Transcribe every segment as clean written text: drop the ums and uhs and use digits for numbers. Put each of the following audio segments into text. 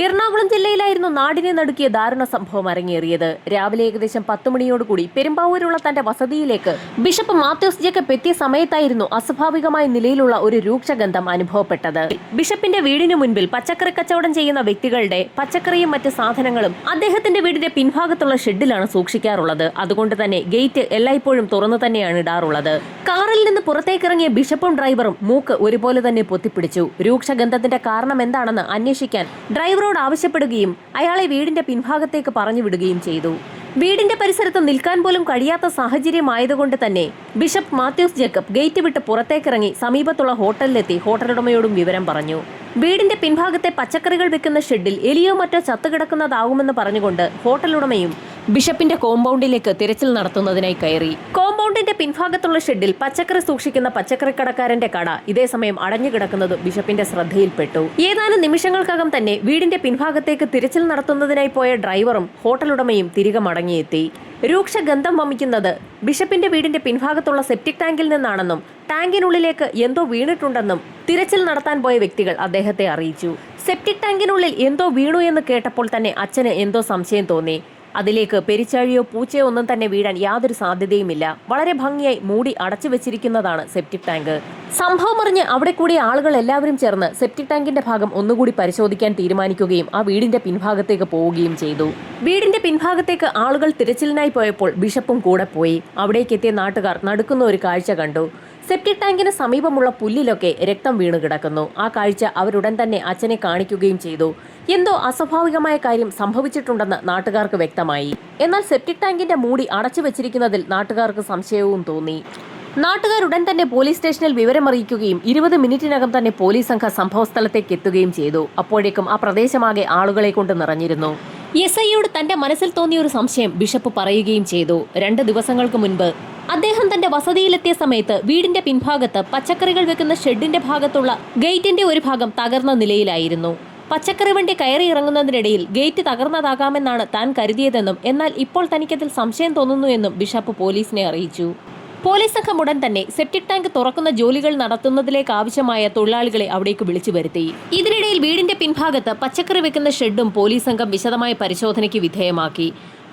എറണാകുളം ജില്ലയിലായിരുന്നു നാടിനെ നടുക്കിയ ദാരുണ സംഭവം അരങ്ങേറിയത്. രാവിലെ ഏകദേശം 10 മണിയോടുകൂടി പെരുമ്പാവൂരുള്ള തന്റെ വസതിയിലേക്ക് ബിഷപ്പ് മാത്യൂസ് ജേക്കബ് എത്തിയ സമയത്തായിരുന്നു അസ്വാഭാവികമായ നിലയിലുള്ള ഒരു രൂക്ഷഗന്ധം അനുഭവപ്പെട്ടത്. ബിഷപ്പിന്റെ വീടിനു മുൻപിൽ പച്ചക്കറി കച്ചവടം ചെയ്യുന്ന വ്യക്തികളുടെ പച്ചക്കറിയും മറ്റ് സാധനങ്ങളും അദ്ദേഹത്തിന്റെ വീടിന്റെ പിൻഭാഗത്തുള്ള ഷെഡിലാണ് സൂക്ഷിക്കാറുള്ളത്. അതുകൊണ്ട് തന്നെ ഗേറ്റ് എല്ലായ്പ്പോഴും തുറന്നു തന്നെയാണ് ഇടാറുള്ളത്. കാറിൽ നിന്ന് പുറത്തേക്കിറങ്ങിയ ബിഷപ്പും ഡ്രൈവറും മൂക്ക് ഒരുപോലെ തന്നെ പൊത്തിപ്പിടിച്ചു. രൂക്ഷഗന്ധത്തിന്റെ കാരണം എന്താണെന്ന് അന്വേഷിക്കാൻ ഡ്രൈവറോട് ആവശ്യപ്പെടുകയും അയാളെ വീടിന്റെ പിൻഭാഗത്തേക്ക് പറഞ്ഞു വിടുകയും ചെയ്തു. വീടിന്റെ പരിസരത്ത് നിൽക്കാൻ പോലും കഴിയാത്ത സാഹചര്യമായതുകൊണ്ട് തന്നെ ബിഷപ്പ് മാത്യൂസ് ജേക്കബ് ഗേറ്റ് വിട്ട് പുറത്തേക്കിറങ്ങി സമീപത്തുള്ള ഹോട്ടലിലെത്തി ഹോട്ടലുടമയോടും വിവരം പറഞ്ഞു. വീടിന്റെ പിൻഭാഗത്തെ പച്ചക്കറികൾ വെക്കുന്ന ഷെഡിൽ എലിയോ മറ്റോ ചത്തുകിടക്കുന്നതാകുമെന്ന് പറഞ്ഞുകൊണ്ട് ഹോട്ടലുടമയും ബിഷപ്പിന്റെ കോമ്പൗണ്ടിലേക്ക് തിരച്ചിൽ നടത്തുന്നതിനായി കയറി. കോമ്പൗണ്ടിന്റെ പിൻഭാഗത്തുള്ള ഷെഡിൽ പച്ചക്കറി സൂക്ഷിക്കുന്ന പച്ചക്കറി കടക്കാരന്റെ കട ഇതേസമയം അടഞ്ഞുകിടക്കുന്നത് ബിഷപ്പിന്റെ ശ്രദ്ധയിൽപ്പെട്ടു. ഏതാനും നിമിഷങ്ങൾക്കകം തന്നെ വീടിന്റെ പിൻഭാഗത്തേക്ക് തിരച്ചിൽ നടത്തുന്നതിനായി പോയ ഡ്രൈവറും ഹോട്ടലുടമയും തിരികെ മടങ്ങിയെത്തി. രൂക്ഷഗന്ധം വമിക്കുന്നത് ബിഷപ്പിന്റെ വീടിന്റെ പിൻഭാഗത്തുള്ള സെപ്റ്റിക് ടാങ്കിൽ നിന്നാണെന്നും ടാങ്കിനുള്ളിലേക്ക് എന്തോ വീണിട്ടുണ്ടെന്നും തിരച്ചിൽ നടത്താൻ പോയ വ്യക്തികൾ അദ്ദേഹത്തെ അറിയിച്ചു. സെപ്റ്റിക് ടാങ്കിനുള്ളിൽ എന്തോ വീണു എന്ന് കേട്ടപ്പോൾ തന്നെ അച്ഛന് എന്തോ സംശയം തോന്നി. അതിലേക്ക് പെരിച്ചാഴിയോ പൂച്ചയോ ഒന്നും തന്നെ വീഴാൻ യാതൊരു സാധ്യതയുമില്ല. വളരെ ഭംഗിയായി മൂടി അടച്ചു വെച്ചിരിക്കുന്നതാണ് സെപ്റ്റിക് ടാങ്ക്. സംഭവം അറിഞ്ഞ് അവിടെ കൂടിയ ആളുകൾ എല്ലാവരും ചേർന്ന് സെപ്റ്റിക് ടാങ്കിന്റെ ഭാഗം ഒന്നുകൂടി പരിശോധിക്കാൻ തീരുമാനിക്കുകയും ആ വീടിന്റെ പിൻഭാഗത്തേക്ക് പോവുകയും ചെയ്തു. വീടിന്റെ പിൻഭാഗത്തേക്ക് ആളുകൾ തിരച്ചിലിനായി പോയപ്പോൾ ബിഷപ്പും കൂടെ പോയി. അവിടേക്ക് എത്തിയ നാട്ടുകാർ നടുക്കുന്ന ഒരു കാഴ്ച കണ്ടു. സെപ്റ്റിക് ടാങ്കിന് സമീപമുള്ള പുല്ലിലൊക്കെ രക്തം വീണ് കിടക്കുന്നു. ആ കാഴ്ച അവരുടൻ തന്നെ അച്ഛനെ കാണിക്കുകയും ചെയ്തു. എന്തോ അസ്വാഭാവികമായ കാര്യം സംഭവിച്ചിട്ടുണ്ടെന്ന് നാട്ടുകാർക്ക് വ്യക്തമായി. എന്നാൽ സെപ്റ്റിക് ടാങ്കിന്റെ മൂടി അടച്ചു വെച്ചിരിക്കുന്നതിൽ നാട്ടുകാർക്ക് സംശയവും തോന്നി. നാട്ടുകാരുടൻ തന്നെ പോലീസ് സ്റ്റേഷനിൽ വിവരമറിയിക്കുകയും 20 മിനിറ്റിനകം തന്നെ പോലീസ് സംഘം സംഭവസ്ഥലത്തേക്ക് എത്തുകയും ചെയ്തു. അപ്പോഴേക്കും ആ പ്രദേശമാകെ ആളുകളെ കൊണ്ട് നിറഞ്ഞിരുന്നു. എസ്ഐയോട് തന്റെ മനസ്സിൽ തോന്നിയ ഒരു സംശയം ബിഷപ്പ് പറയുകയും ചെയ്തു. 2 ദിവസങ്ങൾക്ക് മുൻപ് അദ്ദേഹം തന്റെ വസതിയിലെത്തിയ സമയത്ത് വീടിന്റെ പിൻഭാഗത്ത് പച്ചക്കറികൾ വെക്കുന്ന ഷെഡിന്റെ ഭാഗത്തുള്ള ഗേറ്റിന്റെ ഒരു ഭാഗം തകർന്ന നിലയിലായിരുന്നു. പച്ചക്കറി വണ്ടി കയറി ഇറങ്ങുന്നതിനിടയിൽ ഗേറ്റ് തകർന്നതാകാമെന്നാണ് താൻ കരുതിയതെന്നും എന്നാൽ ഇപ്പോൾ തനിക്കതിൽ സംശയം തോന്നുന്നു എന്നും ബിഷപ്പ് പോലീസിനെ അറിയിച്ചു. പോലീസ് സംഘം ഉടൻ തന്നെ സെപ്റ്റിക് ടാങ്ക് തുറക്കുന്ന ജോലികൾ നടത്തുന്നതിലേക്ക് ആവശ്യമായ തൊഴിലാളികളെ അവിടേക്ക് വിളിച്ചു വരുത്തി. ഇതിനിടയിൽ വീടിന്റെ പിൻഭാഗത്ത് പച്ചക്കറി വെക്കുന്ന ഷെഡും പോലീസ് സംഘം വിശദമായ പരിശോധനയ്ക്ക് വിധേയമാക്കി.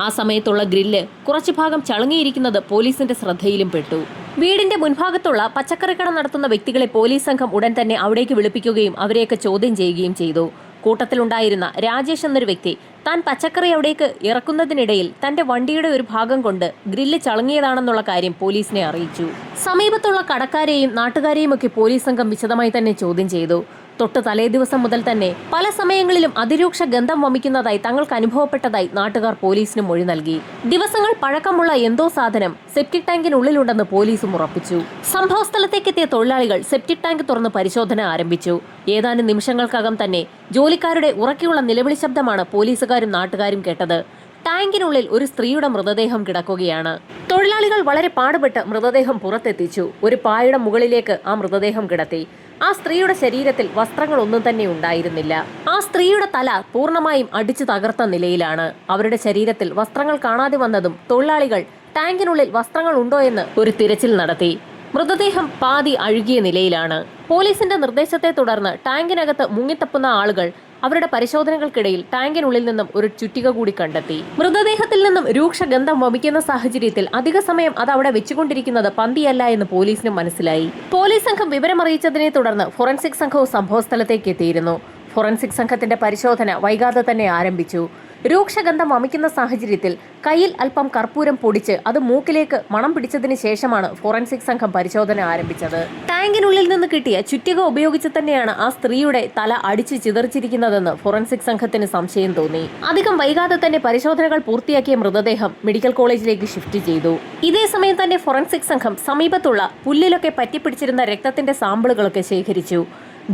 ആ സമയത്തുള്ള ഗ്രില്ല് കുറച്ചു ഭാഗം ചളുങ്ങിയിരിക്കുന്നത് പോലീസിന്റെ ശ്രദ്ധയിലും പെട്ടു. വീടിന്റെ മുൻഭാഗത്തുള്ള പച്ചക്കറിക്കട നടത്തുന്ന വ്യക്തികളെ പോലീസ് സംഘം ഉടൻ തന്നെ അവിടേക്ക് വിളിപ്പിക്കുകയും അവരെയൊക്കെ ചോദ്യം ചെയ്യുകയും ചെയ്തു. കൂട്ടത്തിലുണ്ടായിരുന്ന രാജേഷ് എന്നൊരു വ്യക്തി താൻ പച്ചക്കറി അവിടേക്ക് ഇറക്കുന്നതിനിടയിൽ തന്റെ വണ്ടിയുടെ ഒരു ഭാഗം കൊണ്ട് ഗ്രില്ല് ചളുങ്ങിയതാണെന്നുള്ള കാര്യം പോലീസിനെ അറിയിച്ചു. സമീപത്തുള്ള കടക്കാരെയും നാട്ടുകാരെയും ഒക്കെ പോലീസ് സംഘം വിശദമായി തന്നെ ചോദ്യം ചെയ്തു. തൊട്ട് തലേ ദിവസം മുതൽ തന്നെ പല സമയങ്ങളിലും അതിരൂക്ഷ ഗന്ധം വമിക്കുന്നതായി തങ്ങൾക്ക് അനുഭവപ്പെട്ടതായി നാട്ടുകാർ പോലീസിന് മൊഴി നൽകി. ദിവസങ്ങൾ പഴക്കമുള്ള എന്തോ സാധനം സെപ്റ്റിക് ടാങ്കിനുള്ളിലുണ്ടെന്ന് പോലീസും ഉറപ്പിച്ചു. സംഭവസ്ഥലത്തേക്കെത്തിയ തൊഴിലാളികൾ സെപ്റ്റിക് ടാങ്ക് തുറന്ന് പരിശോധന ആരംഭിച്ചു. ഏതാനും നിമിഷങ്ങൾക്കകം തന്നെ ജോലിക്കാരുടെ ഉറക്കെയുള്ള നിലവിളി ശബ്ദമാണ് പോലീസുകാരും നാട്ടുകാരും കേട്ടത്. ടാങ്കിനുള്ളിൽ ഒരു സ്ത്രീയുടെ മൃതദേഹം കിടക്കുകയാണ്. തൊഴിലാളികൾ വളരെ പാടുപെട്ട് മൃതദേഹം പുറത്തെത്തിച്ചു. ഒരു പായുടെ മുകളിലേക്ക് ആ മൃതദേഹം കിടത്തി. ആ സ്ത്രീയുടെ ശരീരത്തിൽ വസ്ത്രങ്ങളൊന്നും തന്നെ ഉണ്ടായിരുന്നില്ല. ആ സ്ത്രീയുടെ തല പൂർണ്ണമായും അടിച്ചു തകർത്ത നിലയിലാണ്. അവരുടെ ശരീരത്തിൽ വസ്ത്രങ്ങൾ കാണാതെ വന്നതും തൊഴിലാളികൾ ടാങ്കിനുള്ളിൽ വസ്ത്രങ്ങൾ ഉണ്ടോ എന്ന് ഒരു തിരച്ചിൽ നടത്തി. മൃതദേഹം പാതി അഴുകിയ നിലയിലാണ്. പോലീസിന്റെ നിർദ്ദേശത്തെ തുടർന്ന് ടാങ്കിനകത്ത് മുങ്ങിത്തപ്പുന്ന ആളുകൾ അവരുടെ പരിശോധനകൾക്കിടയിൽ ടാങ്കിനുള്ളിൽ നിന്നും ഒരു ചുറ്റിക കൂടി കണ്ടെത്തി. മൃതദേഹത്തിൽ നിന്നും രൂക്ഷഗന്ധം വമിക്കുന്ന സാഹചര്യത്തിൽ അധിക സമയം അത് അവിടെ വെച്ചുകൊണ്ടിരിക്കുന്നത് പന്തിയല്ല എന്ന് പോലീസിന് മനസ്സിലായി. പോലീസ് സംഘം വിവരമറിയിച്ചതിനെ തുടർന്ന് ഫോറൻസിക് സംഘവും സംഭവസ്ഥലത്തേക്ക് എത്തിയിരുന്നു. ഫോറൻസിക് സംഘത്തിന്റെ പരിശോധന വൈകാതെ തന്നെ ആരംഭിച്ചു. രൂക്ഷഗന്ധം വമിക്കുന്ന സാഹചര്യത്തിൽ കയ്യിൽ അല്പം കർപ്പൂരം പൊടിച്ച് അത് മൂക്കിലേക്ക് മണം പിടിച്ചതിന് ശേഷമാണ് ഫോറൻസിക് സംഘം പരിശോധന ആരംഭിച്ചത്. ടാങ്കിനുള്ളിൽ നിന്ന് കിട്ടിയ ചുറ്റിക ഉപയോഗിച്ച് തന്നെയാണ് ആ സ്ത്രീയുടെ തല അടിച്ചു ചിതറിച്ചിരിക്കുന്നതെന്ന് ഫോറൻസിക് സംഘത്തിന് സംശയം തോന്നി. അധികം വൈകാതെ തന്നെ പരിശോധനകൾ പൂർത്തിയാക്കിയ മൃതദേഹം മെഡിക്കൽ കോളേജിലേക്ക് ഷിഫ്റ്റ് ചെയ്തു. ഇതേ സമയം തന്നെ ഫോറൻസിക് സംഘം സമീപത്തുള്ള പുല്ലിലൊക്കെ പറ്റിപ്പിടിച്ചിരുന്ന രക്തത്തിന്റെ സാമ്പിളുകളൊക്കെ ശേഖരിച്ചു.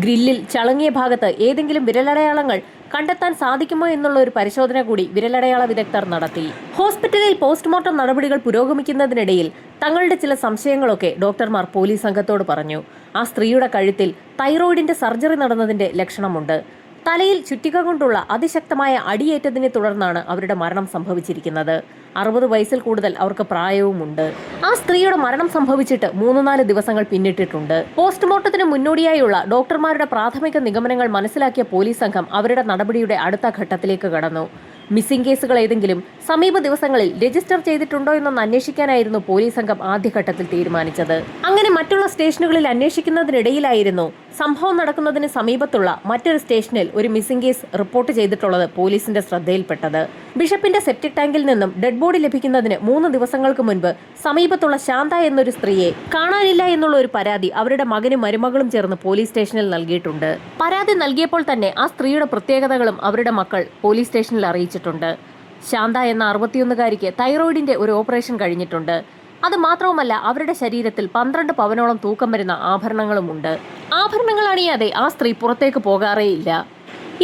ഗ്രില്ലിൽ ചളുങ്ങിയ ഭാഗത്ത് ഏതെങ്കിലും വിരലടയാളങ്ങൾ കണ്ടെത്താൻ സാധിക്കുമോ എന്നുള്ള ഒരു പരിശോധന കൂടി വിരലടയാള വിദഗ്ധർ നടത്തി. ഹോസ്പിറ്റലിൽ പോസ്റ്റ്മോർട്ടം നടപടികൾ പുരോഗമിക്കുന്നതിനിടയിൽ തങ്ങളുടെ ചില സംശയങ്ങളൊക്കെ ഡോക്ടർമാർ പോലീസ് സംഘത്തോട് പറഞ്ഞു. ആ സ്ത്രീയുടെ കഴുത്തിൽ തൈറോയിഡിന്റെ സർജറി നടന്നതിന്റെ ലക്ഷണമുണ്ട്. തലയിൽ ചുറ്റിക കൊണ്ടുള്ള അതിശക്തമായ അടിയേറ്റതിനെ തുടർന്നാണ് അവരുടെ മരണം സംഭവിച്ചിരിക്കുന്നത്. 60 വയസ്സിൽ കൂടുതൽ അവർക്ക് പ്രായവുമുണ്ട്. ആ സ്ത്രീയുടെ മരണം സംഭവിച്ചിട്ട് 3-4 ദിവസങ്ങൾ പിന്നിട്ടിട്ടുണ്ട്. പോസ്റ്റ്മോർട്ടത്തിന് മുന്നോടിയായുള്ള ഡോക്ടർമാരുടെ പ്രാഥമിക നിഗമനങ്ങൾ മനസ്സിലാക്കിയ പോലീസ് സംഘം അവരുടെ നടപടിയുടെ അടുത്ത ഘട്ടത്തിലേക്ക് കടന്നു. മിസ്സിംഗ് കേസുകൾ ഏതെങ്കിലും സമീപ ദിവസങ്ങളിൽ രജിസ്റ്റർ ചെയ്തിട്ടുണ്ടോ എന്നൊന്ന് അന്വേഷിക്കാനായിരുന്നു പോലീസ് സംഘം ആദ്യഘട്ടത്തിൽ തീരുമാനിച്ചത്. അങ്ങനെ മറ്റുള്ള സ്റ്റേഷനുകളിൽ അന്വേഷിക്കുന്നതിനിടയിലായിരുന്നു സംഭവം നടക്കുന്നതിന് സമീപത്തുള്ള മറ്റൊരു സ്റ്റേഷനിൽ ഒരു മിസ്സിംഗ് കേസ് റിപ്പോർട്ട് ചെയ്തിട്ടുള്ളത് പോലീസിന്റെ ശ്രദ്ധയിൽപ്പെട്ടത്. ബിഷപ്പിന്റെ സെപ്റ്റിക് ടാങ്കിൽ നിന്നും ഡെഡ് ബോഡി ലഭിക്കുന്നതിന് 3 ദിവസങ്ങൾക്ക് മുൻപ് സമീപത്തുള്ള ശാന്ത എന്നൊരു സ്ത്രീയെ കാണാനില്ല എന്നുള്ള ഒരു പരാതി അവരുടെ മകനും മരുമകളും ചേർന്ന് പോലീസ് സ്റ്റേഷനിൽ നൽകിയിട്ടുണ്ട്. പരാതി നൽകിയപ്പോൾ തന്നെ ആ സ്ത്രീയുടെ പ്രത്യേകതകളും അവരുടെ മക്കൾ പോലീസ് സ്റ്റേഷനിൽ അറിയിച്ചിട്ടുണ്ട്. ശാന്ത എന്ന 61-കാരിക്ക് തൈറോയിഡിന്റെ ഒരു ഓപ്പറേഷൻ കഴിഞ്ഞിട്ടുണ്ട്. അത് മാത്രവുമല്ല, അവരുടെ ശരീരത്തിൽ 12 പവനോളം തൂക്കം വരുന്ന ആഭരണങ്ങളുമുണ്ട്. ആഭരണങ്ങൾ അണിയാതെ ആ സ്ത്രീ പുറത്തേക്ക് പോകാറേയില്ല.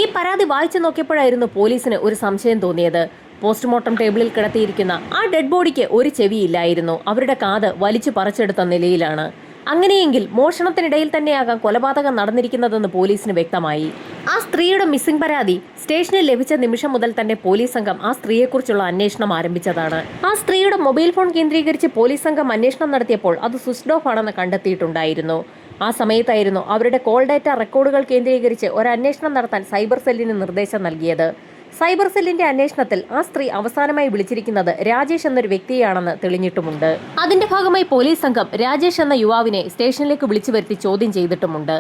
ഈ പരാതി വായിച്ചു നോക്കിയപ്പോഴായിരുന്നു പോലീസിന് ഒരു സംശയം തോന്നിയത്. പോസ്റ്റ്മോർട്ടം ടേബിളിൽ കിടത്തിയിരിക്കുന്ന ആ ഡെഡ് ബോഡിക്ക് ഒരു ചെവിയില്ലായിരുന്നു. അവരുടെ കാത് വലിച്ചു പറിച്ചെടുത്ത നിലയിലാണ്. അങ്ങനെയെങ്കിൽ മോഷണത്തിനിടയിൽ തന്നെയാകാം കൊലപാതകം നടന്നിരിക്കുന്നതെന്ന് പോലീസിന് വ്യക്തമായി. ആ സ്ത്രീയുടെ മിസ്സിംഗ് പരാതി സ്റ്റേഷനിൽ ലഭിച്ച നിമിഷം മുതൽ തന്നെ പോലീസ് സംഘം ആ സ്ത്രീയെക്കുറിച്ചുള്ള അന്വേഷണം ആരംഭിച്ചതാണ്. ആ സ്ത്രീയുടെ മൊബൈൽ ഫോൺ കേന്ദ്രീകരിച്ച് പോലീസ് സംഘം അന്വേഷണം നടത്തിയപ്പോൾ അത് സ്വിച്ച്ഡ് ഓഫ് ആണെന്ന് കണ്ടെത്തിയിട്ടുണ്ടായിരുന്നു. ആ സമയത്തായിരുന്നു അവരുടെ കോൾ ഡാറ്റ റെക്കോർഡുകൾ കേന്ദ്രീകരിച്ച് ഒരു അന്വേഷണം നടത്താൻ സൈബർ സെല്ലിന് നിർദ്ദേശം നൽകിയത്. സൈബർ സെല്ലിന്റെ അന്വേഷണത്തിൽ ആ സ്ത്രീ അവസാനമായി വിളിച്ചിരിക്കുന്നത് രാജേഷ് എന്നൊരു വ്യക്തിയാണെന്ന് തെളിഞ്ഞിട്ടുമുണ്ട്. അതിന്റെ ഭാഗമായി പോലീസ് സംഘം രാജേഷ് എന്ന യുവാവിനെ സ്റ്റേഷനിലേക്ക് വിളിച്ചു വരുത്തി ചോദ്യം ചെയ്തിട്ടുമുണ്ട്.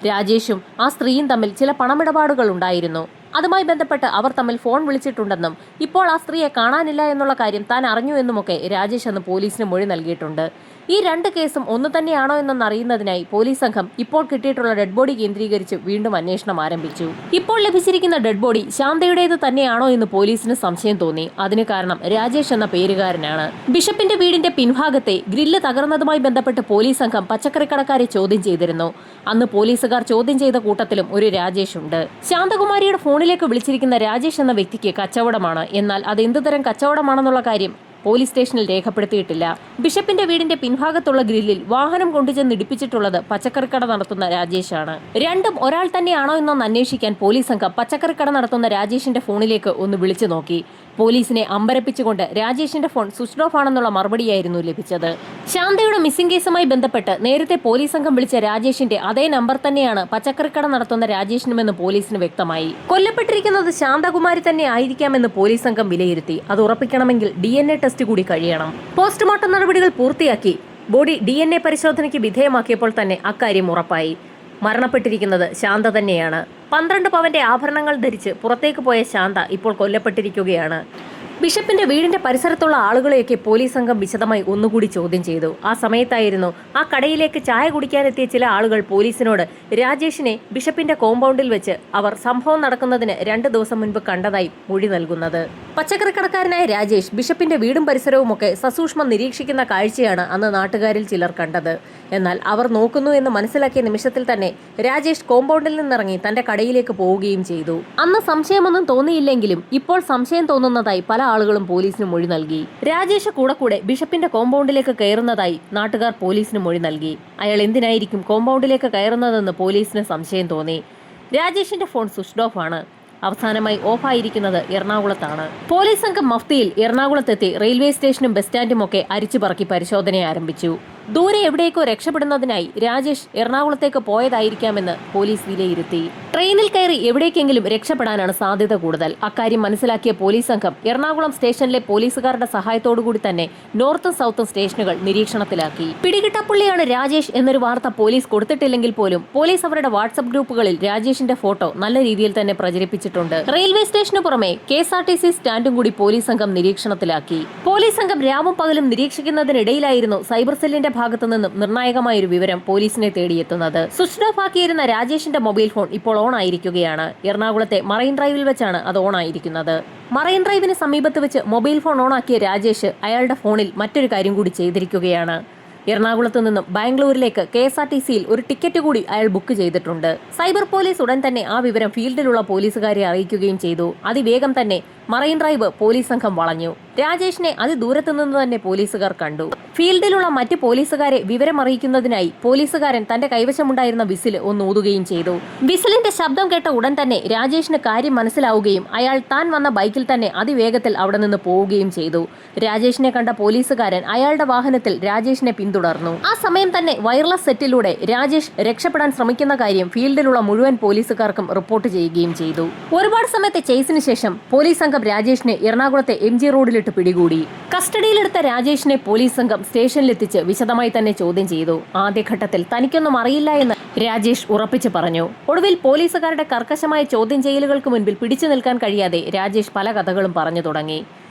രാജേഷും ആ സ്ത്രീയും തമ്മിൽ ചില പണമിടപാടുകൾ ഉണ്ടായിരുന്നു. അതുമായി ബന്ധപ്പെട്ട് അവർ തമ്മിൽ ഫോൺ വിളിച്ചിട്ടുണ്ടെന്നും ഇപ്പോൾ ആ സ്ത്രീയെ കാണാനില്ല എന്നുള്ള കാര്യം താൻ അറിഞ്ഞു എന്നുമൊക്കെ രാജേഷ് അന്ന് പോലീസിന് മൊഴി നൽകിയിട്ടുണ്ട്. ഈ 2 കേസും ഒന്നു തന്നെയാണോ എന്നറിയുന്നതിനായി പോലീസ് സംഘം ഇപ്പോൾ കിട്ടിയിട്ടുള്ള ഡെഡ് ബോഡി കേന്ദ്രീകരിച്ച് വീണ്ടും അന്വേഷണം ആരംഭിച്ചു. ഇപ്പോൾ ലഭിച്ചിരിക്കുന്ന ഡെഡ് ബോഡി ശാന്തയുടേത് തന്നെയാണോ എന്ന് പോലീസിന് സംശയം തോന്നി. അതിന് കാരണം രാജേഷ് എന്ന പേരുകാരനാണ്. ബിഷപ്പിന്റെ വീടിന്റെ പിൻഭാഗത്തെ ഗ്രില്ല് തകർന്നതുമായി ബന്ധപ്പെട്ട് പോലീസ് സംഘം പച്ചക്കറിക്കടക്കാരെ ചോദ്യം ചെയ്തിരുന്നു. അന്ന് പോലീസുകാർ ചോദ്യം ചെയ്ത കൂട്ടത്തിലും ഒരു രാജേഷ് ഉണ്ട്. ശാന്തകുമാരിയുടെ ഫോണിലേക്ക് വിളിച്ചിരിക്കുന്ന രാജേഷ് എന്ന വ്യക്തിക്ക് കച്ചവടമാണ്. എന്നാൽ അത് എന്തുതരം കച്ചവടമാണെന്നുള്ള കാര്യം പോലീസ് സ്റ്റേഷനിൽ രേഖപ്പെടുത്തിയിട്ടില്ല. ബിഷപ്പിന്റെ വീടിന്റെ പിൻഭാഗത്തുള്ള ഗ്രില്ലിൽ വാഹനം കൊണ്ടുചെന്ന് ഇടിപ്പിച്ചിട്ടുള്ളത് പച്ചക്കറിക്കട നടത്തുന്ന രാജേഷാണ്. രണ്ടും ഒരാൾ തന്നെയാണോ എന്നൊന്ന് അന്വേഷിക്കാൻ പോലീസ് സംഘം പച്ചക്കറിക്കട നടത്തുന്ന രാജേഷിന്റെ ഫോണിലേക്ക് ഒന്ന് വിളിച്ചു നോക്കി. പോലീസിനെ അമ്പരപ്പിച്ചുകൊണ്ട് രാജേഷിന്റെ ഫോൺ സ്വിച്ച്ഡ് ഓഫ് ആണെന്നുള്ള മറുപടിയായിരുന്നു ലഭിച്ചത്. ശാന്തയുടെ മിസ്സിംഗ് കേസുമായി ബന്ധപ്പെട്ട് നേരത്തെ പോലീസ് സംഘം വിളിച്ച രാജേഷിന്റെ അതേ നമ്പർ തന്നെയാണ് പച്ചക്കറിക്കട നടത്തുന്ന രാജേഷിനുമെന്ന് പോലീസിന് വ്യക്തമായി. കൊല്ലപ്പെട്ടിരിക്കുന്നത് ശാന്തകുമാരി തന്നെ ആയിരിക്കാമെന്ന് പോലീസ് സംഘം വിലയിരുത്തി. അത് ഉറപ്പിക്കണമെങ്കിൽ DNA ടെസ്റ്റ് കൂടി കഴിയണം. പോസ്റ്റ്മോർട്ടം നടപടികൾ പൂർത്തിയാക്കി ബോഡി DNA പരിശോധനയ്ക്ക് വിധേയമാക്കിയപ്പോൾ തന്നെ അക്കാര്യം ഉറപ്പായി. മരണപ്പെട്ടിരിക്കുന്നത് ശാന്ത തന്നെയാണ്. 12 പവന്റെ ആഭരണങ്ങൾ ധരിച്ച് പുറത്തേക്ക് പോയ ശാന്ത ഇപ്പോൾ കൊല്ലപ്പെട്ടിരിക്കുകയാണ്. ബിഷപ്പിന്റെ വീടിന്റെ പരിസരത്തുള്ള ആളുകളെയൊക്കെ പോലീസ് സംഘം വിശദമായി ഒന്നുകൂടി ചോദ്യം ചെയ്തു. ആ സമയത്തായിരുന്നു ആ കടയിലേക്ക് ചായ കുടിക്കാനെത്തിയ ചില ആളുകൾ പോലീസിനോട് രാജേഷിനെ ബിഷപ്പിന്റെ കോമ്പൗണ്ടിൽ വെച്ച് അവർ സംഭവം നടക്കുന്നതിന് 2 ദിവസം മുൻപ് കണ്ടതായി മൊഴി നൽകുന്നത്. പച്ചക്കറിക്കടക്കാരനായ രാജേഷ് ബിഷപ്പിന്റെ വീടും പരിസരവുമൊക്കെ സസൂക്ഷ്മം നിരീക്ഷിക്കുന്ന കാഴ്ചയാണ് അന്ന് നാട്ടുകാരിൽ ചിലർ കണ്ടത്. എന്നാൽ അവർ നോക്കുന്നു എന്ന് മനസ്സിലാക്കിയ നിമിഷത്തിൽ തന്നെ രാജേഷ് കോമ്പൗണ്ടിൽ നിന്നിറങ്ങി തന്റെ കടയിലേക്ക് പോവുകയും ചെയ്തു. അന്ന് സംശയമൊന്നും തോന്നിയില്ലെങ്കിലും ഇപ്പോൾ സംശയം തോന്നുന്നതായി പല ആളുകളും പോലീസിന് മൊഴി നൽകി. രാജേഷ് കൂടെ ബിഷപ്പിന്റെ കോമ്പൗണ്ടിലേക്ക് കയറുന്നതായി നാട്ടുകാർ പോലീസിന് മൊഴി നൽകി. അയാൾ എന്തിനായിരിക്കും കോമ്പൗണ്ടിലേക്ക് കയറുന്നതെന്ന് പോലീസിന് സംശയം തോന്നി. രാജേഷിന്റെ ഫോൺ സ്വിച്ച്ഡ് ഓഫ് ആണ്. അവസാനമായി ഓഫായിരിക്കുന്നത് എറണാകുളത്താണ്. പോലീസ് സംഘം മഫ്തിയിൽ എറണാകുളത്തെത്തി റെയിൽവേ സ്റ്റേഷനും ബസ് സ്റ്റാൻഡും ഒക്കെ അരിച്ചുപറക്കി പരിശോധന ആരംഭിച്ചു. ദൂരെ എവിടേക്കോ രക്ഷപ്പെടുന്നതിനായി രാജേഷ് എറണാകുളത്തേക്ക് പോയതായിരിക്കാമെന്ന് പോലീസ് വിലയിരുത്തി. ട്രെയിനിൽ കയറി എവിടേക്കെങ്കിലും രക്ഷപ്പെടാനാണ് സാധ്യത കൂടുതൽ. അക്കാര്യം മനസ്സിലാക്കിയ പോലീസ് സംഘം എറണാകുളം സ്റ്റേഷനിലെ പോലീസുകാരുടെ സഹായത്തോടുകൂടി തന്നെ നോർത്തും സൗത്തും സ്റ്റേഷനുകൾ നിരീക്ഷണത്തിലാക്കി. പിടികിട്ടപ്പുള്ളിയാണ് രാജേഷ് എന്നൊരു വാർത്ത പോലീസ് കൊടുത്തിട്ടില്ലെങ്കിൽ പോലും പോലീസ് അവരുടെ വാട്സ്ആപ്പ് ഗ്രൂപ്പുകളിൽ രാജേഷിന്റെ ഫോട്ടോ നല്ല രീതിയിൽ തന്നെ പ്രചരിപ്പിച്ചിട്ടുണ്ട്. റെയിൽവേ സ്റ്റേഷന് പുറമെ KSRTC സ്റ്റാൻഡും കൂടി പോലീസ് സംഘം നിരീക്ഷണത്തിലാക്കി. പോലീസ് സംഘം രാവും പകലും നിരീക്ഷിക്കുന്നതിനിടയിലായിരുന്നു സൈബർ സെല്ലിന്റെ ഭാഗത്തു നിന്നും നിർണായകമായൊരു വിവരം പോലീസിനെ തേടിയെത്തുന്നത്. സ്വിച്ച്ഡ് ഓഫ് ആക്കിയിരുന്ന രാജേഷിന്റെ മൊബൈൽ ഫോൺ ഇപ്പോൾ ഓൺ ആയിരിക്കുകയാണ്. എറണാകുളത്തെ മറൈൻ ഡ്രൈവിൽ വെച്ചാണ് അത് ഓൺ ആയിരിക്കുന്നത്. മറൈൻ ഡ്രൈവിന് സമീപത്ത് വെച്ച് മൊബൈൽ ഫോൺ ഓൺ ആക്കിയ രാജേഷ് അയാളുടെ ഫോണിൽ മറ്റൊരു കാര്യം കൂടി ചെയ്തിരിക്കുകയാണ്. എറണാകുളത്ത് നിന്നും ബാംഗ്ലൂരിലേക്ക് KSRTCയിൽ ഒരു ടിക്കറ്റ് കൂടി അയാൾ ബുക്ക് ചെയ്തിട്ടുണ്ട്. സൈബർ പോലീസ് ഉടൻ തന്നെ ആ വിവരം ഫീൽഡിലുള്ള പോലീസുകാരെ അറിയിക്കുകയും ചെയ്തു. അതിവേഗം തന്നെ മറൈൻ ഡ്രൈവ് പോലീസ് സംഘം വളഞ്ഞു. രാജേഷിനെ അതിദൂരത്തു നിന്ന് തന്നെ പോലീസുകാർ കണ്ടു. ഫീൽഡിലുള്ള മറ്റ് പോലീസുകാരെ വിവരം അറിയിക്കുന്നതിനായി പോലീസുകാരൻ തന്റെ കൈവശമുണ്ടായിരുന്ന വിസിൽ ഒന്ന് ഊതുകയും ചെയ്തു. വിസിലിന്റെ ശബ്ദം കേട്ട ഉടൻ തന്നെ രാജേഷിന് കാര്യം മനസ്സിലാവുകയും അയാൾ താൻ വന്ന ബൈക്കിൽ തന്നെ അതിവേഗത്തിൽ അവിടെ നിന്ന് പോവുകയും ചെയ്തു. രാജേഷിനെ കണ്ട പോലീസുകാരൻ അയാളുടെ വാഹനത്തിൽ രാജേഷിനെ പിന്തുടർന്നു. ആ സമയം തന്നെ വയർലെസ് സെറ്റിലൂടെ രാജേഷ് രക്ഷപ്പെടാൻ ശ്രമിക്കുന്ന കാര്യം ഫീൽഡിലുള്ള മുഴുവൻ പോലീസുകാർക്കും റിപ്പോർട്ട് ചെയ്യുകയും ചെയ്തു. ഒരുപാട് സമയത്തെ ചേസിന് ശേഷം പോലീസ് സംഘം രാജേഷിനെ എറണാകുളത്തെ MG റോഡിലിട്ട് പിടികൂടി. കസ്റ്റഡിയിലെടുത്ത രാജേഷിനെ പോലീസ് സംഘം സ്റ്റേഷനിലെത്തിച്ച് വിശദമായി തന്നെ ചോദ്യം ചെയ്തു. ആദ്യഘട്ടത്തിൽ തനിക്കൊന്നും അറിയില്ല എന്ന് രാജേഷ് ഉറപ്പിച്ചു പറഞ്ഞു. ഒടുവിൽ പോലീസുകാരുടെ കർക്കശമായ ചോദ്യം ചെയ്യലുകൾക്ക് മുൻപിൽ പിടിച്ചു നിൽക്കാൻ കഴിയാതെ രാജേഷ് പല കഥകളും പറഞ്ഞു തുടങ്ങി.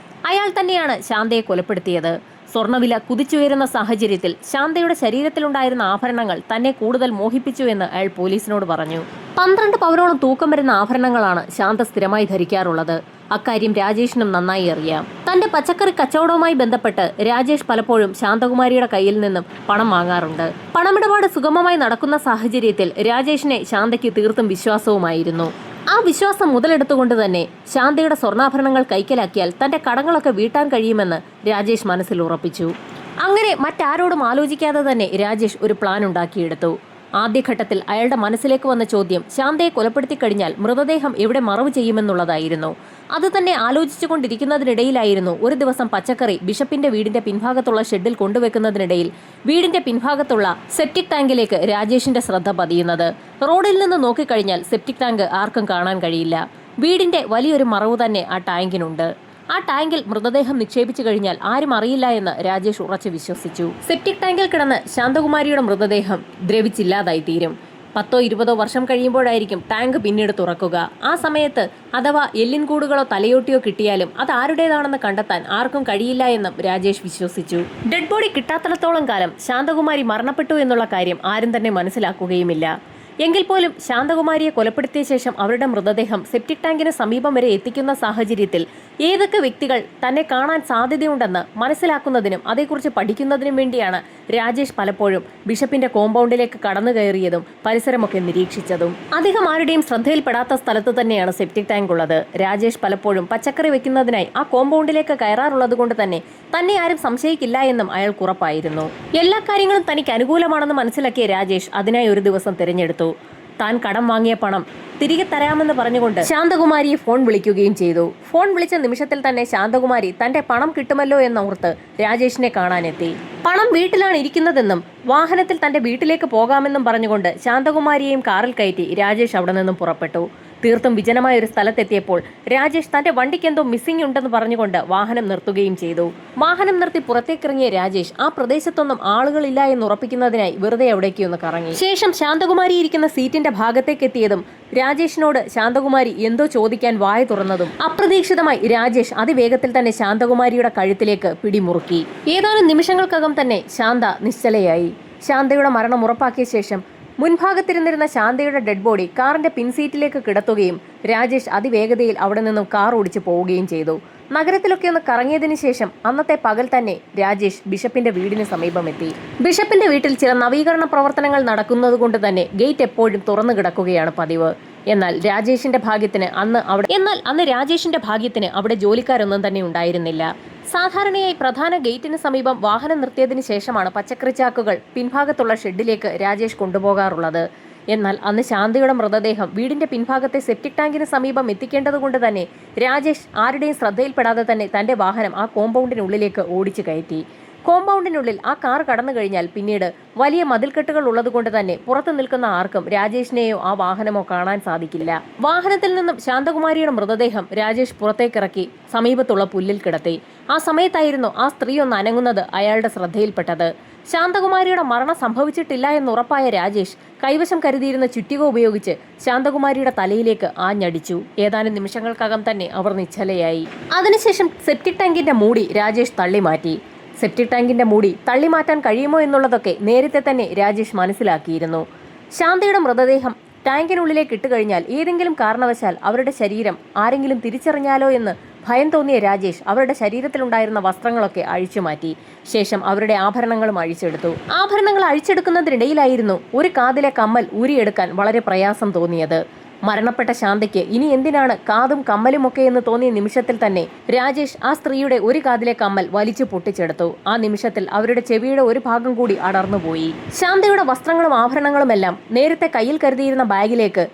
അയാൾ തന്നെയാണ് ശാന്തയെ കൊലപ്പെടുത്തിയത്. സ്വർണ്ണവില കുതിച്ചുയരുന്ന സാഹചര്യത്തിൽ ശാന്തയുടെ ശരീരത്തിലുണ്ടായിരുന്ന ആഭരണങ്ങൾ തന്നെ കൂടുതൽ മോഹിപ്പിച്ചു എന്ന് അയാൾ പോലീസിനോട് പറഞ്ഞു. 12 പവനോളം തൂക്കം വരുന്ന ആഭരണങ്ങളാണ് ശാന്ത സ്ഥിരമായി ധരിക്കാറുള്ളത്. അക്കാര്യം രാജേഷിനും നന്നായി അറിയാം. തന്റെ പച്ചക്കറി കച്ചവടവുമായി ബന്ധപ്പെട്ട് രാജേഷ് പലപ്പോഴും ശാന്തകുമാരിയുടെ കയ്യിൽ നിന്നും പണം വാങ്ങാറുണ്ട്. പണമിടപാട് സുഗമമായി നടക്കുന്ന സാഹചര്യത്തിൽ രാജേഷിനെ ശാന്തയ്ക്ക് തീർത്തും വിശ്വാസവുമായിരുന്നു. ആ വിശ്വാസം മുതലെടുത്തുകൊണ്ട് തന്നെ ശാന്തയുടെ സ്വർണ്ണാഭരണങ്ങൾ കൈക്കലാക്കിയാൽ തന്റെ കടങ്ങളൊക്കെ വീട്ടാൻ കഴിയുമെന്ന് രാജേഷ് മനസ്സിൽ ഉറപ്പിച്ചു. അങ്ങനെ മറ്റാരോടും ആലോചിക്കാതെ തന്നെ രാജേഷ് ഒരു പ്ലാൻ ഉണ്ടാക്കിയെടുത്തു. ആദ്യഘട്ടത്തിൽ അയാളുടെ മനസ്സിലേക്ക് വന്ന ചോദ്യം ശാന്തയെ കൊലപ്പെടുത്തി കഴിഞ്ഞാൽ മൃതദേഹം എവിടെ മറവ് ചെയ്യുമെന്നുള്ളതായിരുന്നു. അത് തന്നെ ആലോചിച്ചുകൊണ്ടിരിക്കുന്നതിനിടയിലായിരുന്നു ഒരു ദിവസം പച്ചക്കറി ബിഷപ്പിന്റെ വീടിന്റെ പിൻഭാഗത്തുള്ള ഷെഡിൽ കൊണ്ടുവെക്കുന്നതിനിടയിൽ വീടിന്റെ പിൻഭാഗത്തുള്ള സെപ്റ്റിക് ടാങ്കിലേക്ക് രാജേഷിന്റെ ശ്രദ്ധ പതിയുന്നത്. റോഡിൽ നിന്ന് നോക്കിക്കഴിഞ്ഞാൽ സെപ്റ്റിക് ടാങ്ക് ആർക്കും കാണാൻ കഴിയില്ല. വീടിന്റെ വലിയൊരു മറവ് തന്നെ ആ ടാങ്കിനുണ്ട്. ആ ടാങ്കിൽ മൃതദേഹം നിക്ഷേപിച്ചു കഴിഞ്ഞാൽ ആരും അറിയില്ല എന്ന് രാജേഷ് ഉറച്ചു വിശ്വസിച്ചു. സെപ്റ്റിക് ടാങ്കിൽ കിടന്ന് ശാന്തകുമാരിയുടെ മൃതദേഹം ദ്രവിച്ചില്ലാതായി തീരും. 10-20 വർഷം കഴിയുമ്പോഴായിരിക്കും ടാങ്ക് പിന്നീട് തുറക്കുക. ആ സമയത്ത് അഥവാ എല്ലിൻകൂടുകളോ തലയോട്ടിയോ കിട്ടിയാലും അത് ആരുടേതാണെന്ന് കണ്ടെത്താൻ ആർക്കും കഴിയില്ല എന്നും രാജേഷ് വിശ്വസിച്ചു. ഡെഡ് ബോഡി കിട്ടാത്തിടത്തോളം കാലം ശാന്തകുമാരി മരണപ്പെട്ടു എന്നുള്ള കാര്യം ആരും തന്നെ മനസ്സിലാക്കുകയുമില്ല. എങ്കിൽ പോലും ശാന്തകുമാരിയെ കൊലപ്പെടുത്തിയ ശേഷം അവരുടെ മൃതദേഹം സെപ്റ്റിക് ടാങ്കിന് സമീപം വരെ എത്തിക്കുന്ന സാഹചര്യത്തിൽ ഏതൊക്കെ വ്യക്തികൾ തന്നെ കാണാൻ സാധ്യതയുണ്ടെന്ന് മനസ്സിലാക്കുന്നതിനും അതേക്കുറിച്ച് പഠിക്കുന്നതിനും വേണ്ടിയാണ് രാജേഷ് പലപ്പോഴും ബിഷപ്പിന്റെ കോമ്പൗണ്ടിലേക്ക് കടന്നു കയറിയതും പരിസരമൊക്കെ നിരീക്ഷിച്ചതും. അധികം ആരുടെയും ശ്രദ്ധയിൽപ്പെടാത്ത സ്ഥലത്ത് തന്നെയാണ് സെപ്റ്റിക് ടാങ്ക് ഉള്ളത്. രാജേഷ് പലപ്പോഴും പച്ചക്കറി വെക്കുന്നതിനായി ആ കോമ്പൗണ്ടിലേക്ക് കയറാറുള്ളത് കൊണ്ട് തന്നെ ആരും സംശയിക്കില്ല എന്നും അയാൾക്ക് ഉറപ്പായിരുന്നു. എല്ലാ കാര്യങ്ങളും തനിക്ക് അനുകൂലമാണെന്ന് മനസ്സിലാക്കിയ രാജേഷ് അതിനായി ഒരു ദിവസം തിരഞ്ഞെടുത്തു. താൻ കടം വാങ്ങിയ പണം തിരികെ തരാമെന്ന് പറഞ്ഞുകൊണ്ട് ശാന്തകുമാരിയെ ഫോൺ വിളിക്കുകയും ചെയ്തു. ഫോൺ വിളിച്ച നിമിഷത്തിൽ തന്നെ ശാന്തകുമാരി തന്റെ പണം കിട്ടുമല്ലോ എന്നോർത്ത് രാജേഷിനെ കാണാനെത്തി. പണം വീട്ടിലാണ് ഇരിക്കുന്നതെന്നും വാഹനത്തിൽ തന്റെ വീട്ടിലേക്ക് പോകാമെന്നും പറഞ്ഞുകൊണ്ട് ശാന്തകുമാരിയെയും കാറിൽ കയറ്റി രാജേഷ് അവിടെ നിന്നും പുറപ്പെട്ടു. തീർത്തും വിജനമായ ഒരു സ്ഥലത്തെത്തിയപ്പോൾ രാജേഷ് തന്റെ വണ്ടിക്ക് എന്തോ മിസ്സിംഗ് ഉണ്ടെന്ന് പറഞ്ഞുകൊണ്ട് വാഹനം നിർത്തുകയും ചെയ്തു. വാഹനം നിർത്തി പുറത്തേക്കിറങ്ങിയ രാജേഷ് ആ പ്രദേശത്തൊന്നും ആളുകളില്ല എന്ന് ഉറപ്പിക്കുന്നതിനായി വെറുതെ അവിടേക്ക് ഒന്ന് കറങ്ങി. ശേഷം ശാന്തകുമാരി ഇരിക്കുന്ന സീറ്റിന്റെ ഭാഗത്തേക്ക് എത്തിയതും രാജേഷിനോട് ശാന്തകുമാരി എന്തോ ചോദിക്കാൻ വായ തുറന്നതും അപ്രതീക്ഷിതമായി രാജേഷ് അതിവേഗത്തിൽ തന്നെ ശാന്തകുമാരിയുടെ കഴുത്തിലേക്ക് പിടിമുറുക്കി. ഏതാനും നിമിഷങ്ങൾക്കകം തന്നെ ശാന്ത നിശ്ചലയായി. ശാന്തയുടെ മരണം ഉറപ്പാക്കിയ ശേഷം മുൻഭാഗത്തിരുന്നിരുന്ന ശാന്തയുടെ ഡെഡ് ബോഡി കാറിന്റെ പിൻസീറ്റിലേക്ക് കിടത്തുകയും രാജേഷ് അതിവേഗതയിൽ അവിടെ നിന്നും കാർ ഓടിച്ചു പോവുകയും ചെയ്തു. നഗരത്തിലൊക്കെ ഒന്ന് കറങ്ങിയതിനു ശേഷം അന്നത്തെ പകൽ തന്നെ രാജേഷ് ബിഷപ്പിന്റെ വീടിന് സമീപമെത്തി. ബിഷപ്പിന്റെ വീട്ടിൽ ചില നവീകരണ പ്രവർത്തനങ്ങൾ നടക്കുന്നത് കൊണ്ട് തന്നെ ഗേറ്റ് എപ്പോഴും തുറന്നു കിടക്കുകയാണ് പതിവ്. എന്നാൽ അന്ന് രാജേഷിന്റെ ഭാഗ്യത്തിന് അവിടെ ജോലിക്കാരൊന്നും തന്നെ ഉണ്ടായിരുന്നില്ല. സാധാരണയായി പ്രധാന ഗേറ്റിന് സമീപം വാഹനം നിർത്തിയതിനു ശേഷമാണ് പച്ചക്കറി ചാക്കുകൾ പിൻഭാഗത്തുള്ള ഷെഡിലേക്ക് രാജേഷ് കൊണ്ടുപോകാറുള്ളത്. എന്നാൽ അന്ന് ശാന്തയുടെ മൃതദേഹം വീടിന്റെ പിൻഭാഗത്തെ സെപ്റ്റിക് ടാങ്കിന് സമീപം എത്തിക്കേണ്ടതുകൊണ്ട് തന്നെ രാജേഷ് ആരുടെയും ശ്രദ്ധയിൽപ്പെടാതെ തന്നെ തന്റെ വാഹനം ആ കോമ്പൗണ്ടിനുള്ളിലേക്ക് ഓടിച്ചു കയറ്റി. കോമ്പൗണ്ടിനുള്ളിൽ ആ കാർ കടന്നു കഴിഞ്ഞാൽ പിന്നീട് വലിയ മതിൽക്കെട്ടുകൾ ഉള്ളതുകൊണ്ട് തന്നെ പുറത്തു നിൽക്കുന്ന ആർക്കും രാജേഷിനെയോ ആ വാഹനമോ കാണാൻ സാധിക്കില്ല. വാഹനത്തിൽ നിന്നും ശാന്തകുമാരിയുടെ മൃതദേഹം രാജേഷ് പുറത്തേക്കിറക്കി സമീപത്തുള്ള പുല്ലിൽ കിടത്തി. ആ സമയത്തായിരുന്നു ആ സ്ത്രീ ഒന്ന് അനങ്ങുന്നത് അയാളുടെ ശ്രദ്ധയിൽപ്പെട്ടത്. ശാന്തകുമാരിയുടെ മരണം സംഭവിച്ചിട്ടില്ല എന്നുറപ്പായ രാജേഷ് കൈവശം കരുതിയിരുന്ന ചുറ്റിക ഉപയോഗിച്ച് ശാന്തകുമാരിയുടെ തലയിലേക്ക് ആഞ്ഞടിച്ചു. ഏതാനും നിമിഷങ്ങൾക്കകം തന്നെ അവർ നിശ്ചലയായി. അതിനുശേഷം സെപ്റ്റിക് ടാങ്കിന്റെ മൂടി രാജേഷ് തള്ളിമാറ്റി. സെപ്റ്റിക് ടാങ്കിന്റെ മൂടി തള്ളിമാറ്റാൻ കഴിയുമോ എന്നുള്ളതൊക്കെ നേരത്തെ തന്നെ രാജേഷ് മനസ്സിലാക്കിയിരുന്നു. ശാന്തയുടെ മൃതദേഹം ടാങ്കിനുള്ളിലേക്ക് ഇട്ടുകഴിഞ്ഞാൽ ഏതെങ്കിലും കാരണവശാൽ അവരുടെ ശരീരം ആരെങ്കിലും തിരിച്ചറിഞ്ഞാലോ എന്ന് ഭയം തോന്നിയ രാജേഷ് അവരുടെ ശരീരത്തിലുണ്ടായിരുന്ന വസ്ത്രങ്ങളൊക്കെ അഴിച്ചുമാറ്റി. ശേഷം അവരുടെ ആഭരണങ്ങളും അഴിച്ചെടുത്തു. ആഭരണങ്ങൾ അഴിച്ചെടുക്കുന്നതിനിടയിലായിരുന്നു ഒരു കാതിലെ കമ്മൽ ഊരിയെടുക്കാൻ വളരെ പ്രയാസം തോന്നിയത്. മരണപ്പെട്ട ശാന്തയ്ക്ക് ഇനി എന്തിനാണ് കാതും കമ്മലുമൊക്കെ എന്ന് തോന്നിയ നിമിഷത്തിൽ തന്നെ രാജേഷ് ആ സ്ത്രീയുടെ ഒരു കാതിലെ കമ്മൽ വലിച്ചു പൊട്ടിച്ചെടുത്തു. ആ നിമിഷത്തിൽ അവരുടെ ചെവിയുടെ ഒരു ഭാഗം കൂടി അടർന്നുപോയി. ശാന്തയുടെ വസ്ത്രങ്ങളും ആഭരണങ്ങളുമെല്ലാം നേരത്തെ കയ്യിൽ കരുതിയിരുന്ന ബാഗിലേക്ക്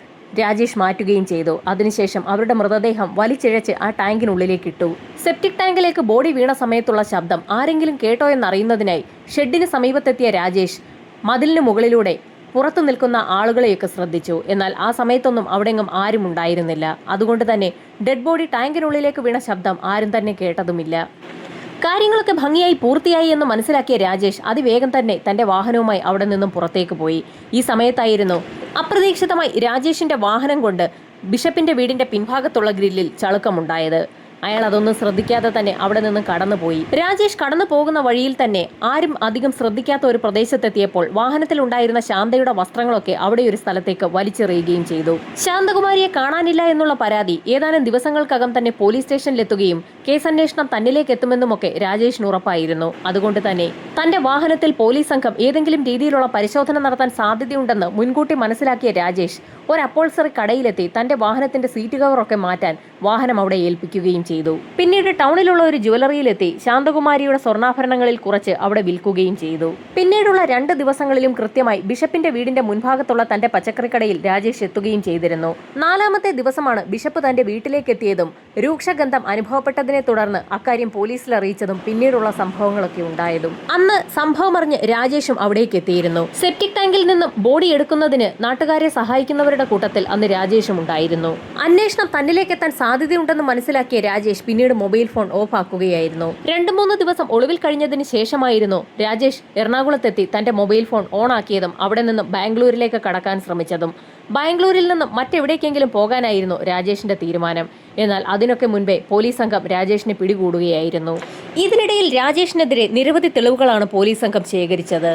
രാജേഷ് മാറ്റുകയും ചെയ്തു. അതിനുശേഷം അവരുടെ മൃതദേഹം വലിച്ചിഴച്ച് ആ ടാങ്കിനുള്ളിലേക്ക് ഇട്ടു. സെപ്റ്റിക് ടാങ്കിലേക്ക് ബോഡി വീണ സമയത്തുള്ള ശബ്ദം ആരെങ്കിലും കേട്ടോ എന്നറിയുന്നതിനായി ഷെഡിന് സമീപത്തെത്തിയ രാജേഷ് മതിലിന് മുകളിലൂടെ പുറത്തു നിൽക്കുന്ന ആളുകളെയൊക്കെ ശ്രദ്ധിച്ചു. എന്നാൽ ആ സമയത്തൊന്നും അവിടെങ്ങും ആരും ഉണ്ടായിരുന്നില്ല. അതുകൊണ്ട് തന്നെ ഡെഡ് ബോഡി ടാങ്കിനുള്ളിലേക്ക് വീണ ശബ്ദം ആരും തന്നെ കേട്ടതുമില്ല. കാര്യങ്ങളൊക്കെ ഭംഗിയായി പൂർത്തിയായി എന്ന് മനസ്സിലാക്കിയ രാജേഷ് അതിവേഗം തന്നെ തന്റെ വാഹനവുമായി അവിടെ നിന്നും പുറത്തേക്ക് പോയി. ഈ സമയത്തായിരുന്നു അപ്രതീക്ഷിതമായി രാജേഷിന്റെ വാഹനം കൊണ്ട് ബിഷപ്പിന്റെ വീടിന്റെ പിൻഭാഗത്തുള്ള ഗ്രില്ലിൽ ചളുക്കമുണ്ടായത്. അയാൾ അതൊന്നും ശ്രദ്ധിക്കാതെ തന്നെ അവിടെ നിന്നും കടന്നുപോയി. രാജേഷ് കടന്നു പോകുന്ന വഴിയിൽ തന്നെ ആരും അധികം ശ്രദ്ധിക്കാത്ത ഒരു പ്രദേശത്തെത്തിയപ്പോൾ വാഹനത്തിലുണ്ടായിരുന്ന ശാന്തയുടെ വസ്ത്രങ്ങളൊക്കെ അവിടെ ഒരു സ്ഥലത്തേക്ക് വലിച്ചെറിയുകയും ചെയ്തു. ശാന്തകുമാരിയെ കാണാനില്ല എന്നുള്ള പരാതി ഏതാനും ദിവസങ്ങൾക്കകം തന്നെ പോലീസ് സ്റ്റേഷനിലെത്തുകയും കേസന്വേഷണം തന്നിലേക്ക് എത്തുമെന്നുമൊക്കെ രാജേഷിന് ഉറപ്പായിരുന്നു. അതുകൊണ്ട് തന്നെ തന്റെ വാഹനത്തിൽ പോലീസ് സംഘം ഏതെങ്കിലും രീതിയിലുള്ള പരിശോധന നടത്താൻ സാധ്യതയുണ്ടെന്ന് മുൻകൂട്ടി മനസ്സിലാക്കിയ രാജേഷ് ഒരു അപ്പോൾസറി കടയിലെത്തി തന്റെ വാഹനത്തിന്റെ സീറ്റ് കവറൊക്കെ മാറ്റാൻ വാഹനം അവിടെ ഏൽപ്പിക്കുകയും ചെയ്തു. പിന്നീട് ടൗണിലുള്ള ഒരു ജുവലറിയിലെത്തി ശാന്തകുമാരിയുടെ സ്വർണ്ണാഭരണങ്ങളിൽ കുറച്ച് അവിടെ വിൽക്കുകയും ചെയ്തു. പിന്നീടുള്ള 2 ദിവസങ്ങളിലും കൃത്യമായി ബിഷപ്പിന്റെ വീടിന്റെ മുൻഭാഗത്തുള്ള തന്റെ പച്ചക്കറിക്കടയിൽ രാജേഷ് എത്തുകയും ചെയ്തിരുന്നു. 4ാമത്തെ ദിവസമാണ് ബിഷപ്പ് തന്റെ വീട്ടിലേക്ക് എത്തിയതും രൂക്ഷഗന്ധം അനുഭവപ്പെട്ടതിനെ തുടർന്ന് അക്കാര്യം പോലീസിൽ അറിയിച്ചതും പിന്നീടുള്ള സംഭവങ്ങളൊക്കെ ഉണ്ടായതും. അന്ന് സംഭവമറിഞ്ഞ് രാജേഷും അവിടേക്ക് എത്തിയിരുന്നു. സെപ്റ്റിക് ടാങ്കിൽ നിന്നും ബോഡി എടുക്കുന്നതിന് നാട്ടുകാരെ സഹായിക്കുന്നവരുടെ കൂട്ടത്തിൽ അന്ന് രാജേഷും ഉണ്ടായിരുന്നു. അന്വേഷണം തന്നിലേക്ക് എത്താൻ സാധ്യതയുണ്ടെന്ന് മനസ്സിലാക്കിയ രാജേഷ് പിന്നീട് മൊബൈൽ ഫോൺ ഓഫ് ആക്കുകയായിരുന്നു. 2-3 ദിവസം ഒളിവിൽ കഴിഞ്ഞതിന് ശേഷമായിരുന്നു രാജേഷ് എറണാകുളത്തെത്തി തന്റെ മൊബൈൽ ഫോൺ ഓൺ ആക്കിയതും അവിടെ നിന്നും ബാംഗ്ലൂരിലേക്ക് കടക്കാൻ ശ്രമിച്ചതും. ബാംഗ്ലൂരിൽ നിന്നും മറ്റെവിടേക്കെങ്കിലും പോകാനായിരുന്നു രാജേഷിന്റെ തീരുമാനം. എന്നാൽ അതിനൊക്കെ മുൻപേ പോലീസ് സംഘം രാജേഷിനെ പിടികൂടുകയായിരുന്നു. ഇതിനിടയിൽ രാജേഷിനെതിരെ നിരവധി തെളിവുകളാണ് പോലീസ് സംഘം ശേഖരിച്ചത്.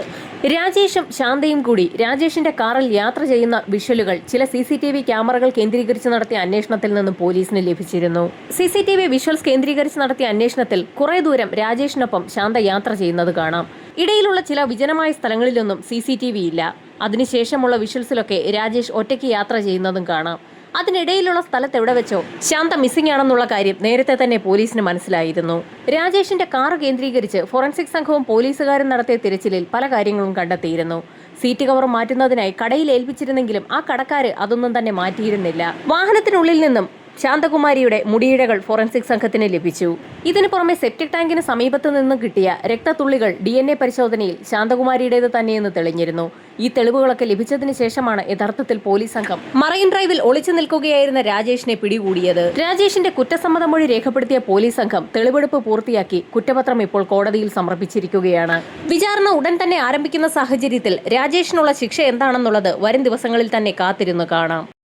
രാജേഷും ശാന്തയും കൂടി രാജേഷിന്റെ കാറിൽ യാത്ര ചെയ്യുന്ന വിഷ്വലുകൾ ചില CCTV ക്യാമറകൾ കേന്ദ്രീകരിച്ച് നടത്തിയ അന്വേഷണത്തിൽ നിന്നും പോലീസിന് ലഭിച്ചിരുന്നു. CCTV വിഷ്വൽസ് കേന്ദ്രീകരിച്ച് നടത്തിയ അന്വേഷണത്തിൽ കുറെ ദൂരം രാജേഷിനൊപ്പം ശാന്ത യാത്ര ചെയ്യുന്നത് കാണാം. ഇടയിലുള്ള ചില വിജനമായ സ്ഥലങ്ങളിലൊന്നും CCTV ഇല്ല. അതിനുശേഷമുള്ള വിഷ്വൽസിലൊക്കെ രാജേഷ് ഒറ്റയ്ക്ക് യാത്ര ചെയ്യുന്നതും കാണാം. അതിനിടയിലുള്ള സ്ഥലത്ത് എവിടെ വെച്ചോ ശാന്ത മിസ്സിംഗ് ആണെന്നുള്ള കാര്യം നേരത്തെ തന്നെ പോലീസിന് മനസ്സിലായിരുന്നു. രാജേഷിന്റെ കാർ കേന്ദ്രീകരിച്ച് ഫോറൻസിക് സംഘവും പോലീസുകാരും നടത്തിയ തിരച്ചിലിൽ പല കാര്യങ്ങളും കണ്ടെത്തിയിരുന്നു. സീറ്റ് കവർ മാറ്റുന്നതിനായി കടയിൽ ഏൽപ്പിച്ചിരുന്നെങ്കിലും ആ കടക്കാര് അതൊന്നും തന്നെ മാറ്റിയിരുന്നില്ല. വാഹനത്തിനുള്ളിൽ നിന്നും ശാന്തകുമാരിയുടെ മുടിയിഴകൾ ഫോറൻസിക് സംഘത്തിന് ലഭിച്ചു. ഇതിനു പുറമെ സെപ്റ്റിക് ടാങ്കിന് സമീപത്തു നിന്നും കിട്ടിയ രക്തത്തുള്ളികൾ DNA പരിശോധനയിൽ ശാന്തകുമാരിയുടേത് തന്നെയെന്ന് തെളിഞ്ഞിരുന്നു. ഈ തെളിവുകളൊക്കെ ലഭിച്ചതിന് ശേഷമാണ് യഥാർത്ഥത്തിൽ പോലീസ് സംഘം മറൈൻ ഡ്രൈവിൽ ഒളിച്ചു നിൽക്കുകയായിരുന്ന രാജേഷിനെ പിടികൂടിയത്. രാജേഷിന്റെ കുറ്റസമ്മത മൊഴി രേഖപ്പെടുത്തിയ പോലീസ് സംഘം തെളിവെടുപ്പ് പൂർത്തിയാക്കി കുറ്റപത്രം ഇപ്പോൾ കോടതിയിൽ സമർപ്പിച്ചിരിക്കുകയാണ്. വിചാരണ ഉടൻ തന്നെ ആരംഭിക്കുന്ന സാഹചര്യത്തിൽ രാജേഷിനുള്ള ശിക്ഷ എന്താണെന്നുള്ളത് വരും ദിവസങ്ങളിൽ തന്നെ കാത്തിരുന്ന് കാണാം.